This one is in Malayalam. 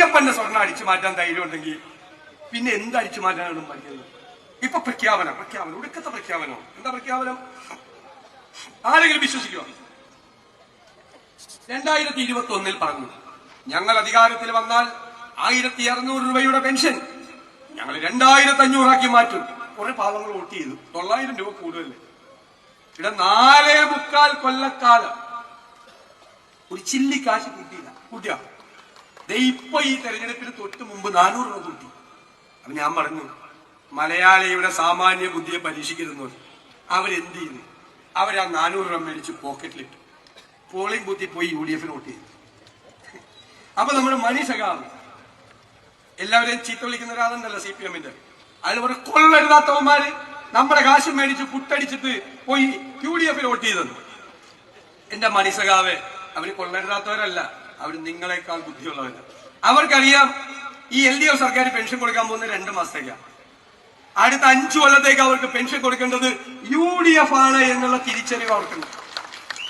അയ്യപ്പന്റെ സ്വർണ്ണം അടിച്ചു മാറ്റാൻ ധൈര്യം ഉണ്ടെങ്കിൽ പിന്നെ എന്ത് അടിച്ചു മാറ്റാനാണ് പറയുന്നത്? ഇപ്പൊ പ്രഖ്യാപനം ഒടുക്കത്തെ പ്രഖ്യാപനം. എന്താ പ്രഖ്യാപനം? ആരെങ്കിലും വിശ്വസിക്കുക? 2021 പറഞ്ഞു ഞങ്ങൾ അധികാരത്തിൽ വന്നാൽ 1200 രൂപയുടെ പെൻഷൻ ഞങ്ങൾ 2500 മാറ്റും. കുറെ പാവങ്ങൾ വോട്ട് ചെയ്തു. 900 രൂപ കൂടുതലല്ലേ? ഇവിടെ 4.25 കൊല്ലക്കാലം ഒരു ചില്ലി കാശ് കൂട്ടിയ ഇപ്പൊ ഈ തെരഞ്ഞെടുപ്പിന് തൊട്ട് മുമ്പ് 400 രൂപ കൂട്ടി. അപ്പൊ ഞാൻ പറഞ്ഞു, മലയാളിയുടെ സാമാന്യ ബുദ്ധിയെ പരീക്ഷിക്കരുന്നു. അവരെന്ത് ചെയ്തു? അവരാ 400 രൂപ മേടിച്ച് പോക്കറ്റിലിട്ടു. പോളിംഗ് ബൂത്തിൽ പോയി UDF വോട്ട് ചെയ്തു. അപ്പൊ നമ്മുടെ മണി സഖാവ് എല്ലാവരെയും ചീത്ത വിളിക്കുന്ന ഒരാളുണ്ടല്ലോ CPM-ന്റെ. അതിൽ ഒരു കൊള്ളരുതാത്തവന്മാര് നമ്മുടെ കാശ് മേടിച്ച് പുട്ടടിച്ചിട്ട് പോയി UDF വോട്ട് ചെയ്തത്. എന്റെ മണി സഖാവെ, അവര് കൊള്ളരുതാത്തവരല്ല, അവര് നിങ്ങളെക്കാൾ ബുദ്ധിയുള്ളവരല്ല. അവർക്കറിയാം ഈ LDF സർക്കാർ പെൻഷൻ കൊടുക്കാൻ പോകുന്ന 2 മാസത്തേക്കാണ്. അടുത്ത 5 കൊല്ലത്തേക്ക് അവർക്ക് പെൻഷൻ കൊടുക്കേണ്ടത് UDF ആണ് എന്നുള്ള തിരിച്ചറിവ് അവർക്കുണ്ട്.